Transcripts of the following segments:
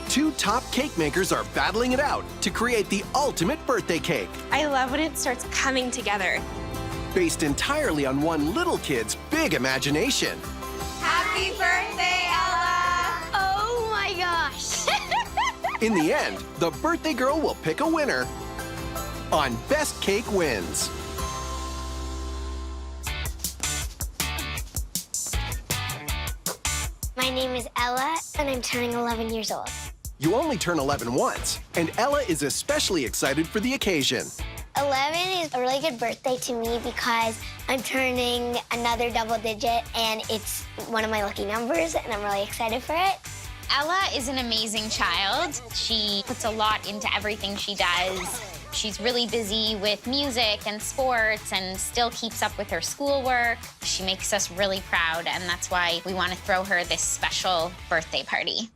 2 top cake makers are battling it out to create the ultimate birthday cake. I love when it starts coming together. Based entirely on one little kid's big imagination. Happy birthday, Ella! Oh my gosh! In the end, the birthday girl will pick a winner on Best Cake Wins. My name is Ella, and I'm turning 11 years old. You only turn 11 once, and Ella is especially excited for the occasion. 11 is a really good birthday to me because I'm turning another double digit, and it's one of my lucky numbers, and I'm really excited for it. Ella is an amazing child. She puts a lot into everything she does. She's really busy with music and sports and still keeps up with her schoolwork. She makes us really proud, and that's why we want to throw her this special birthday party.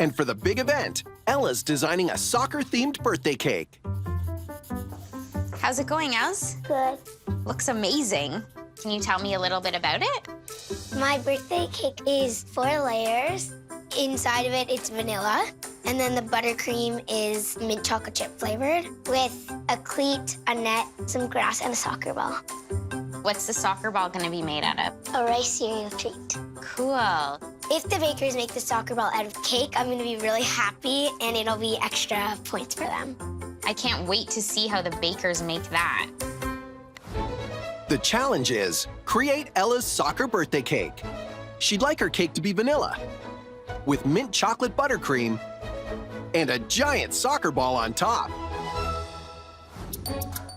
And for the big event, Ella's designing a soccer-themed birthday cake. How's it going, Els? Good. Looks amazing. Can you tell me a little bit about it? My birthday cake is 4 layers. Inside of it, it's vanilla. And then the buttercream is mint chocolate chip flavored with a cleat, a net, some grass, and a soccer ball. What's the soccer ball going to be made out of? A rice cereal treat. Cool. If the bakers make the soccer ball out of cake, I'm going to be really happy, and it'll be extra points for them. I can't wait to see how the bakers make that. The challenge is create Ella's soccer birthday cake. She'd like her cake to be vanilla, with mint chocolate buttercream and a giant soccer ball on top.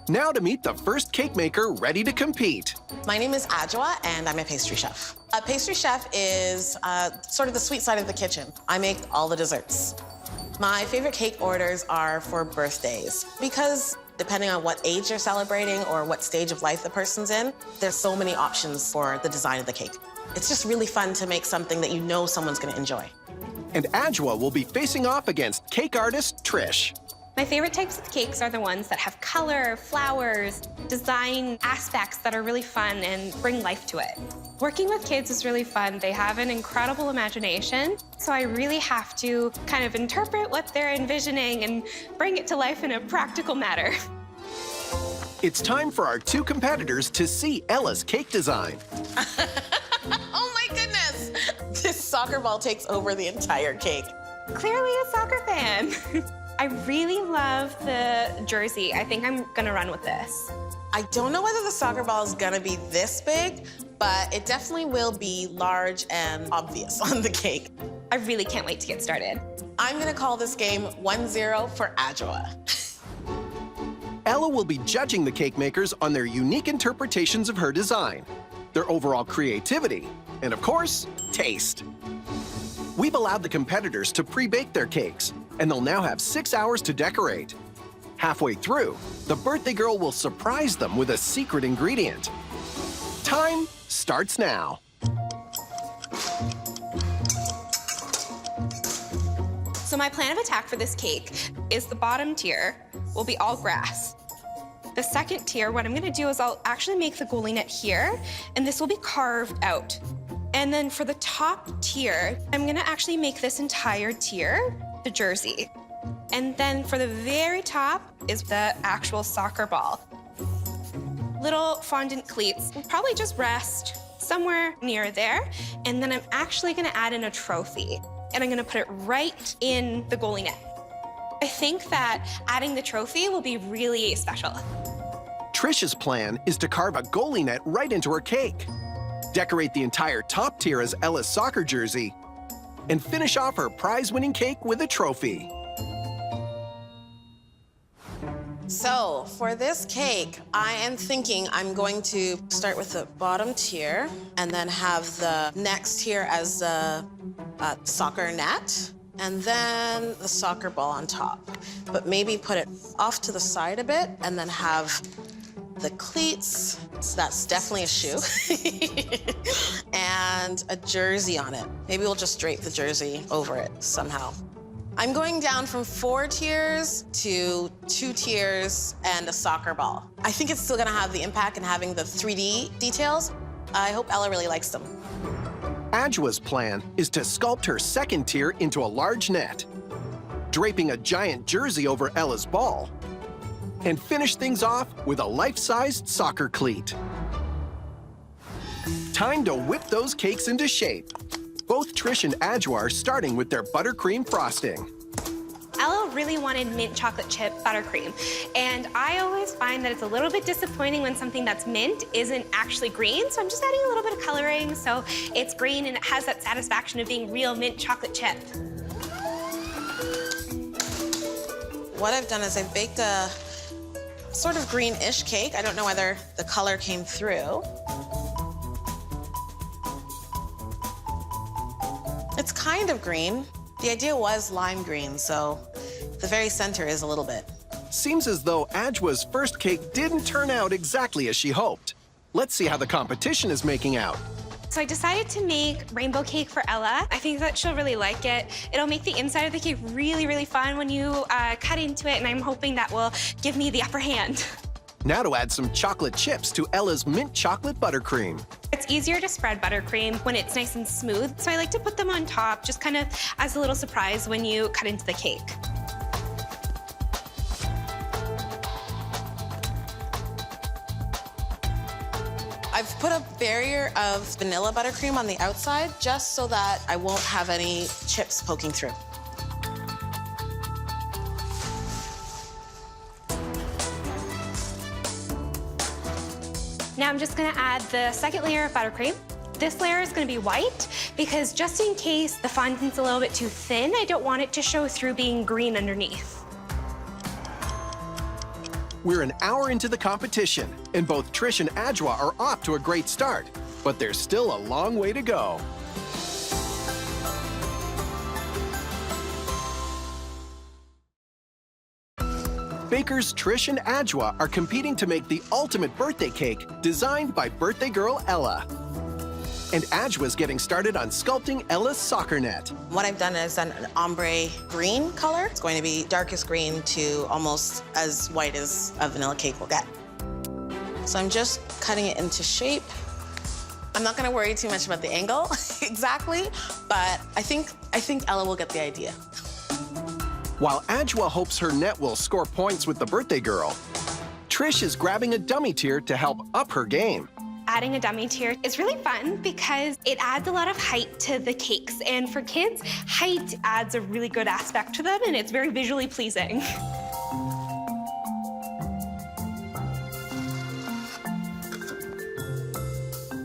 Now to meet the first cake maker ready to compete. My name is Adjoa, and I'm a pastry chef. A pastry chef is sort of the sweet side of the kitchen. I make all the desserts. My favorite cake orders are for birthdays because depending on what age you're celebrating or what stage of life the person's in, there's so many options for the design of the cake. It's just really fun to make something that you know someone's gonna enjoy. And Adjoa will be facing off against cake artist Trish. My favorite types of cakes are the ones that have color, flowers, design aspects that are really fun and bring life to it. Working with kids is really fun. They have an incredible imagination, so I really have to kind of interpret what they're envisioning and bring it to life in a practical manner. It's time for our 2 competitors to see Ella's cake design. Oh my goodness! This soccer ball takes over the entire cake. Clearly a soccer fan. I really love the jersey. I think I'm gonna run with this. I don't know whether the soccer ball is gonna be this big, but it definitely will be large and obvious on the cake. I really can't wait to get started. I'm gonna call this game 1-0 for Adjoa. Ella will be judging the cake makers on their unique interpretations of her design, their overall creativity, and of course, taste. We've allowed the competitors to pre-bake their cakes, and they'll now have 6 hours to decorate. Halfway through, the birthday girl will surprise them with a secret ingredient. Time starts now. So my plan of attack for this cake is the bottom tier will be all grass. The second tier, what I'm gonna do is I'll actually make the goalie net here, and this will be carved out. And then for the top tier, I'm gonna actually make this entire tier the jersey. And then for the very top is the actual soccer ball. Little fondant cleats will probably just rest somewhere near there. And then I'm actually gonna add in a trophy. And I'm gonna put it right in the goalie net. I think that adding the trophy will be really special. Trish's plan is to carve a goalie net right into her cake, decorate the entire top tier as Ella's soccer jersey, and finish off her prize-winning cake with a trophy. So for this cake, I am thinking I'm going to start with the bottom tier and then have the next tier as the soccer net, and then the soccer ball on top. But maybe put it off to the side a bit and then have the cleats, so that's definitely a shoe, and a jersey on it. Maybe we'll just drape the jersey over it somehow. I'm going down from 4 tiers to 2 tiers and a soccer ball. I think it's still gonna have the impact and having the 3D details. I hope Ella really likes them. Adjoa's plan is to sculpt her second tier into a large net, draping a giant jersey over Ella's ball, and finish things off with a life-sized soccer cleat. Time to whip those cakes into shape. Both Trish and Adjoa are starting with their buttercream frosting. Ella really wanted mint chocolate chip buttercream, and I always find that it's a little bit disappointing when something that's mint isn't actually green, so I'm just adding a little bit of coloring so it's green and it has that satisfaction of being real mint chocolate chip. What I've done is I've baked a sort of greenish cake. I don't know whether the color came through. It's kind of green. The idea was lime green, so the very center is a little bit. Seems as though Adjoa's first cake didn't turn out exactly as she hoped. Let's see how the competition is making out. So I decided to make rainbow cake for Ella. I think that she'll really like it. It'll make the inside of the cake really, really fun when you cut into it, and I'm hoping that will give me the upper hand. Now to add some chocolate chips to Ella's mint chocolate buttercream. It's easier to spread buttercream when it's nice and smooth, so I like to put them on top just kind of as a little surprise when you cut into the cake. I've put a barrier of vanilla buttercream on the outside just so that I won't have any chips poking through. Now I'm just gonna add the second layer of buttercream. This layer is gonna be white because just in case the fondant's a little bit too thin, I don't want it to show through being green underneath. We're an hour into the competition, and both Trish and Adjoa are off to a great start, but there's still a long way to go. Bakers Trish and Adjoa are competing to make the ultimate birthday cake designed by birthday girl Ella. And Adjoa's getting started on sculpting Ella's soccer net. What I've done is an ombre green color. It's going to be darkest green to almost as white as a vanilla cake will get. So I'm just cutting it into shape. I'm not gonna worry too much about the angle exactly, but I think Ella will get the idea. While Adjoa hopes her net will score points with the birthday girl, Trish is grabbing a dummy tier to help up her game. Adding a dummy tier is really fun because it adds a lot of height to the cakes. And for kids, height adds a really good aspect to them, and it's very visually pleasing.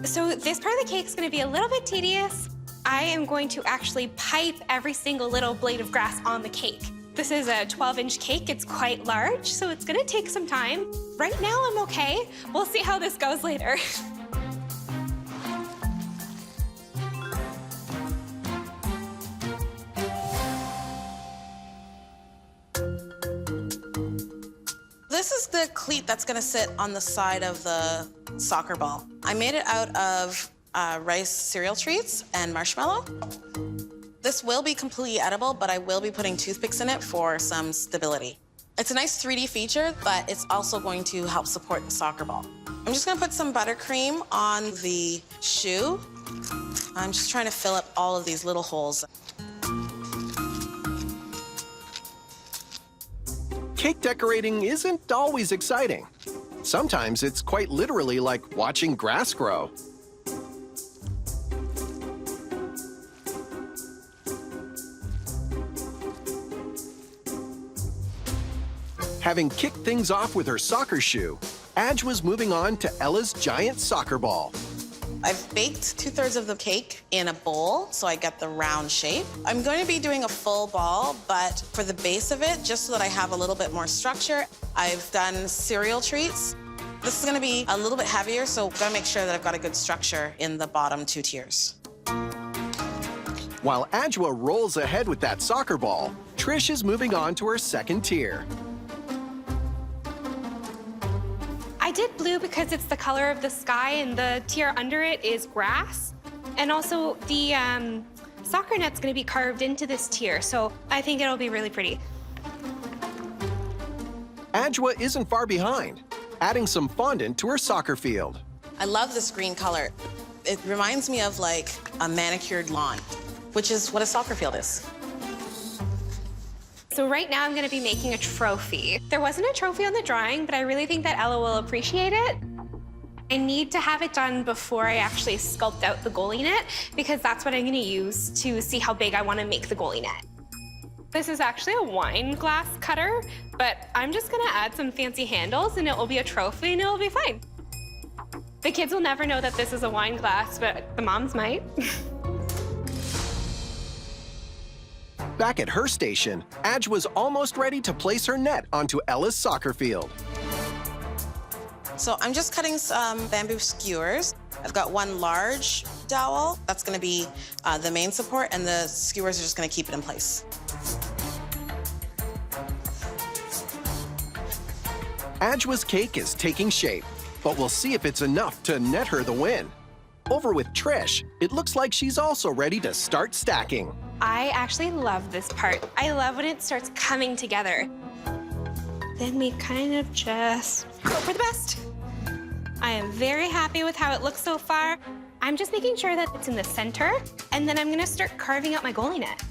So this part of the cake is going to be a little bit tedious. I am going to actually pipe every single little blade of grass on the cake. This is a 12-inch cake. It's quite large, so it's gonna take some time. Right now, I'm okay. We'll see how this goes later. This is the cleat that's gonna sit on the side of the soccer ball. I made it out of rice cereal treats and marshmallow. This will be completely edible, but I will be putting toothpicks in it for some stability. It's a nice 3D feature, but it's also going to help support the soccer ball. I'm just gonna put some buttercream on the shoe. I'm just trying to fill up all of these little holes. Cake decorating isn't always exciting. Sometimes it's quite literally like watching grass grow. Having kicked things off with her soccer shoe, Adj was moving on to Ella's giant soccer ball. I've baked 2/3 of the cake in a bowl, so I get the round shape. I'm going to be doing a full ball, but for the base of it, just so that I have a little bit more structure, I've done cereal treats. This is gonna be a little bit heavier, so I'm gonna make sure that I've got a good structure in the bottom 2 tiers. While Adjoa rolls ahead with that soccer ball, Trish is moving on to her second tier. I did blue because it's the color of the sky, and the tier under it is grass. And also the soccer net's gonna be carved into this tier, so I think it'll be really pretty. Adjoa isn't far behind, adding some fondant to her soccer field. I love this green color. It reminds me of like a manicured lawn, which is what a soccer field is. So right now I'm gonna be making a trophy. There wasn't a trophy on the drawing, but I really think that Ella will appreciate it. I need to have it done before I actually sculpt out the goalie net, because that's what I'm gonna use to see how big I wanna make the goalie net. This is actually a wine glass cutter, but I'm just gonna add some fancy handles and it will be a trophy and it will be fine. The kids will never know that this is a wine glass, but the moms might. Back at her station, Adjoa's almost ready to place her net onto Ella's soccer field. So I'm just cutting some bamboo skewers. I've got one large dowel. That's gonna be the main support, and the skewers are just gonna keep it in place. Adjoa's cake is taking shape, but we'll see if it's enough to net her the win. Over with Trish, it looks like she's also ready to start stacking. I actually love this part. I love when it starts coming together. Then we kind of just hope for the best. I am very happy with how it looks so far. I'm just making sure that it's in the center, and then I'm gonna start carving out my goalie net.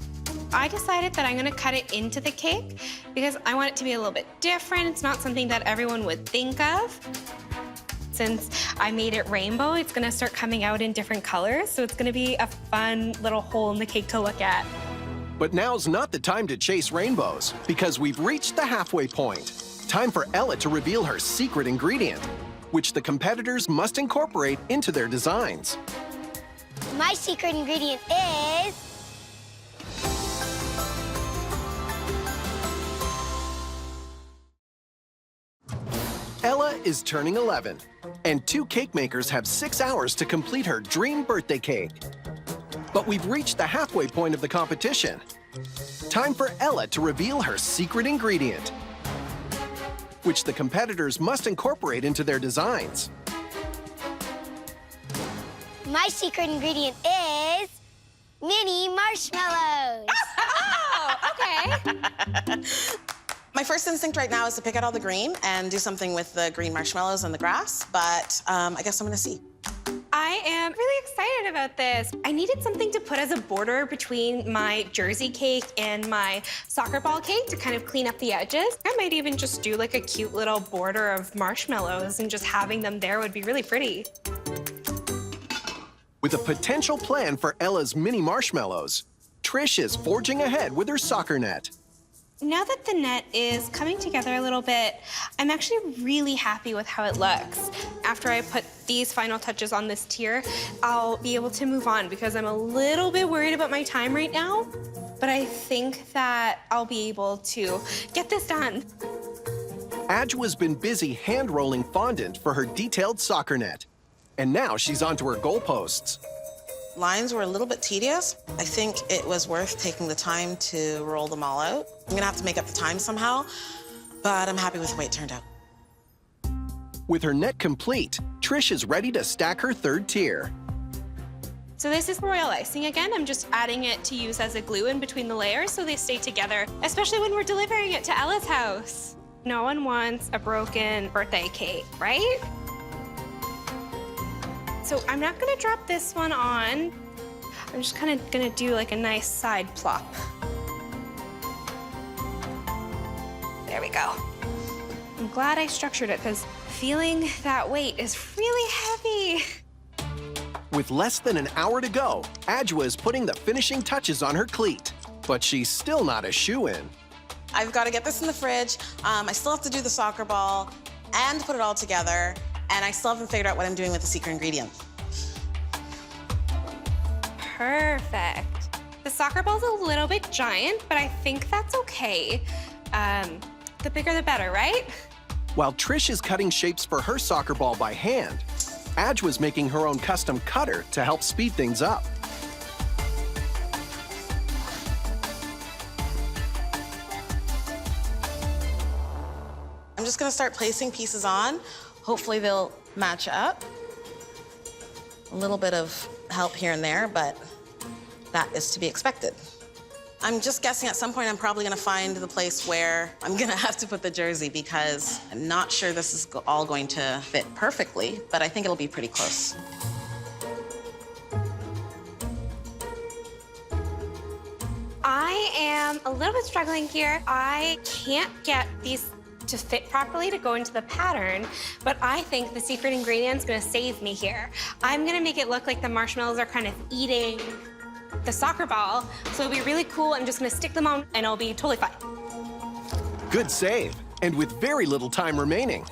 I decided that I'm gonna cut it into the cake because I want it to be a little bit different. It's not something that everyone would think of. Since I made it rainbow, it's gonna start coming out in different colors, so it's gonna be a fun little hole in the cake to look at. But now's not the time to chase rainbows, because we've reached the halfway point. Time for Ella to reveal her secret ingredient, which the competitors must incorporate into their designs. My secret ingredient is Ella is turning 11, and 2 cake makers have 6 hours to complete her dream birthday cake. But we've reached the halfway point of the competition. Time for Ella to reveal her secret ingredient, which the competitors must incorporate into their designs. my secret ingredient is mini marshmallows. Oh, okay. My first instinct right now is to pick out all the green and do something with the green marshmallows and the grass, but I guess I'm gonna see. I am really excited about this. I needed something to put as a border between my Jersey cake and my soccer ball cake to kind of clean up the edges. I might even just do like a cute little border of marshmallows, and just having them there would be really pretty. With a potential plan for Ella's mini marshmallows, Trish is forging ahead with her soccer net. Now that the net is coming together a little bit, I'm actually really happy with how it looks. After I put these final touches on this tier, I'll be able to move on because I'm a little bit worried about my time right now, but I think that I'll be able to get this done. Adjoa's been busy hand-rolling fondant for her detailed soccer net, and now she's onto her goalposts. Lines were a little bit tedious. I think it was worth taking the time to roll them all out. I'm gonna have to make up the time somehow, but I'm happy with the way it turned out. With her net complete, Trish is ready to stack her third tier. So this is royal icing again. I'm just adding it to use as a glue in between the layers so they stay together, especially when we're delivering it to Ella's house. No one wants a broken birthday cake, right? So I'm not gonna drop this one on. I'm just kind of gonna do like a nice side plop. There we go. I'm glad I structured it because feeling that weight is really heavy. With less than an hour to go, Adjoa is putting the finishing touches on her cleat, but she's still not a shoo-in. I've got to get this in the fridge. I still have to do the soccer ball and put it all together, and I still haven't figured out what I'm doing with the secret ingredient. Perfect. The soccer ball's a little bit giant, but I think that's okay. The bigger the better, right? While Trish is cutting shapes for her soccer ball by hand, Adjoa's making her own custom cutter to help speed things up. I'm just gonna start placing pieces on. Hopefully they'll match up. A little bit of help here and there, but that is to be expected. I'm just guessing at some point I'm probably gonna find the place where I'm gonna have to put the jersey because I'm not sure this is all going to fit perfectly, but I think it'll be pretty close. a little bit struggling here. I can't get these to fit properly to go into the pattern, but I think the secret ingredient's gonna save me here. I'm gonna make it look like the marshmallows are kind of eating the soccer ball, so it'll be really cool. I'm just gonna stick them on and it'll be totally fine. Good save, and with very little time remaining.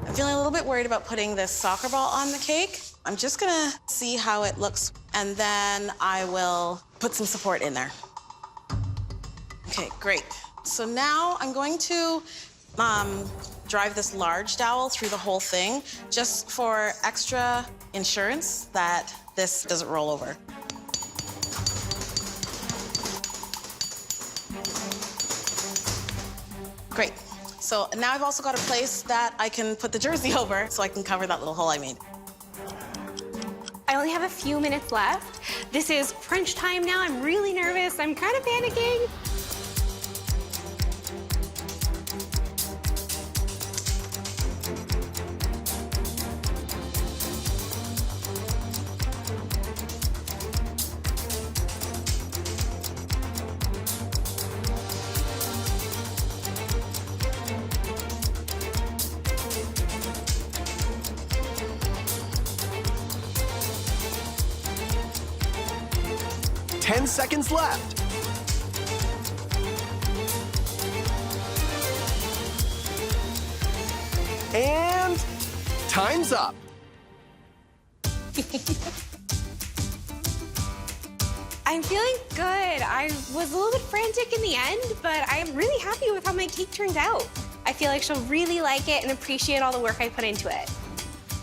I'm feeling a little bit worried about putting this soccer ball on the cake. I'm just gonna see how it looks, and then I will put some support in there. Okay, great. So now I'm going to drive this large dowel through the whole thing, just for extra insurance that this doesn't roll over. Great. So now I've also got a place that I can put the jersey over so I can cover that little hole I made. I only have a few minutes left. This is crunch time now. I'm really nervous. I'm kind of panicking. Ten seconds left. And time's up. I'm feeling good. I was a little bit frantic in the end, but I'm really happy with how my cake turned out. I feel like she'll really like it and appreciate all the work I put into it.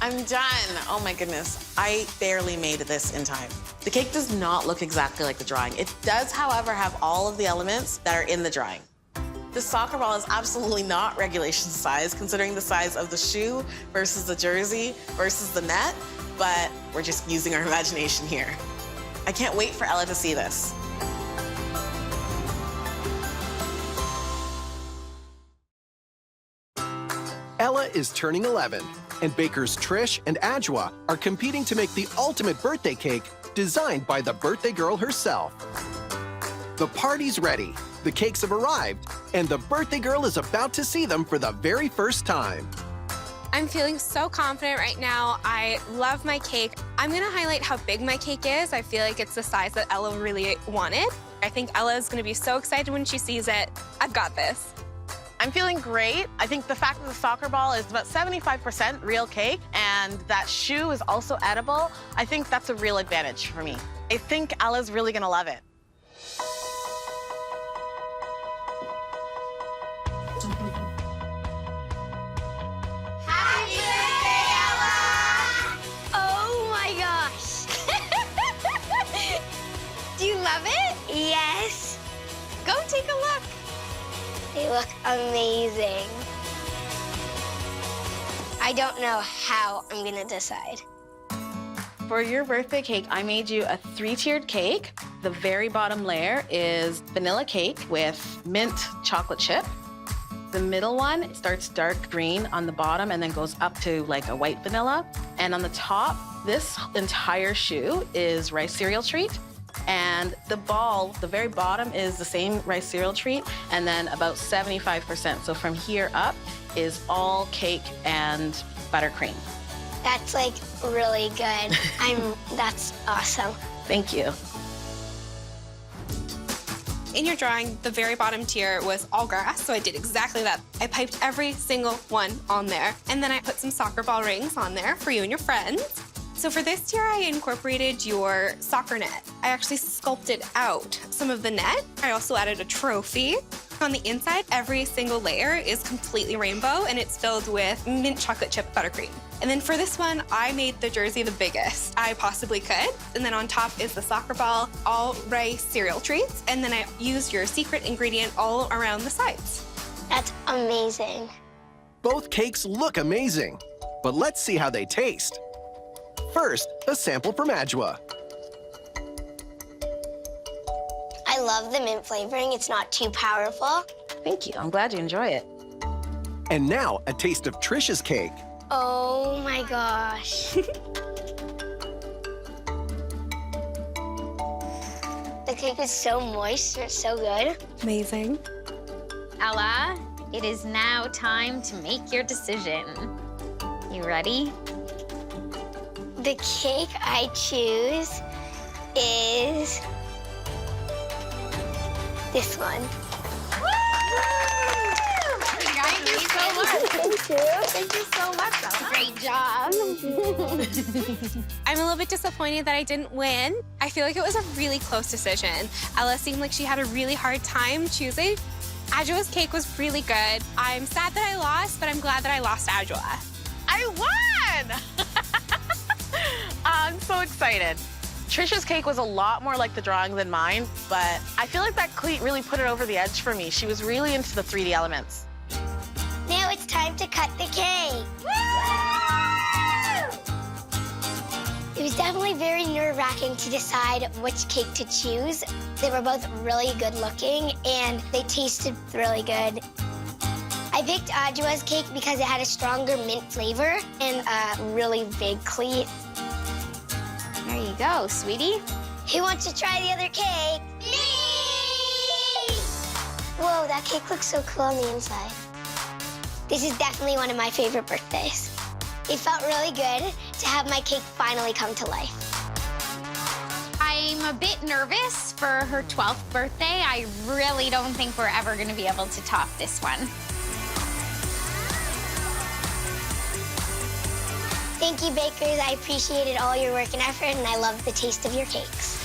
I'm done. Oh my goodness. I barely made this in time. The cake does not look exactly like the drawing. It does, however, have all of the elements that are in the drawing. The soccer ball is absolutely not regulation size, considering the size of the shoe versus the jersey versus the net, but we're just using our imagination here. I can't wait for Ella to see this. Ella is turning 11, and bakers Trish and Adjoa are competing to make the ultimate birthday cake designed by the birthday girl herself. The party's ready, the cakes have arrived, and the birthday girl is about to see them for the very first time. I'm feeling so confident right now. I love my cake. I'm gonna highlight how big my cake is. I feel like it's the size that Ella really wanted. I think Ella is gonna be so excited when she sees it. I've got this. I'm feeling great. I think the fact that the soccer ball is about 75% real cake and that shoe is also edible, I think that's a real advantage for me. I think Ella's really gonna love it. Happy birthday, Ella! Oh my gosh. Do you love it? Yes. Go take a look. They look amazing. I don't know how I'm gonna decide. For your birthday cake, I made you a 3-tiered cake. The very bottom layer is vanilla cake with mint chocolate chip. The middle one starts dark green on the bottom and then goes up to like a white vanilla. And on the top, this entire shoe is rice cereal treat. And the ball, the very bottom, is the same rice cereal treat, and then about 75%. So from here up is all cake and buttercream. That's like really good. That's awesome. Thank you. In your drawing, the very bottom tier was all grass, so I did exactly that. I piped every single one on there, and then I put some soccer ball rings on there for you and your friends. So for this tier, I incorporated your soccer net. I actually sculpted out some of the net. I also added a trophy. On the inside, every single layer is completely rainbow, and it's filled with mint chocolate chip buttercream. And then for this one, I made the jersey the biggest I possibly could. And then on top is the soccer ball, all rice cereal treats. And then I used your secret ingredient all around the sides. That's amazing. Both cakes look amazing, but let's see how they taste. First, a sample from Adjoa. I love the mint flavoring. It's not too powerful. Thank you. I'm glad you enjoy it. And now, a taste of Trish's cake. Oh my gosh. cake is so moist. It's so good. Amazing. Ella, it is now time to make your decision. You ready? The cake I choose is this one. Thank you so much. Thank you. Thank you so much, Ella. Great job. I'm a little bit disappointed that I didn't win. I feel like it was a really close decision. Ella seemed like she had a really hard time choosing. Adjoa's cake was really good. I'm sad that I lost, but I'm glad that I lost to Adjoa. I won! I'm so excited. Trisha's cake was a lot more like the drawing than mine, but I feel like that cleat really put it over the edge for me. She was really into the 3D elements. Now it's time to cut the cake. It was definitely very nerve-wracking to decide which cake to choose. They were both really good looking and they tasted really good. I picked Adjoa's cake because it had a stronger mint flavor and a really big cleat. There you go, sweetie. Who wants to try the other cake? Me! Whoa, that cake looks so cool on the inside. This is definitely one of my favorite birthdays. It felt really good to have my cake finally come to life. I'm a bit nervous for her 12th birthday. I really don't think we're ever going to be able to top this one. Thank you, bakers. I appreciated all your work and effort, and I love the taste of your cakes.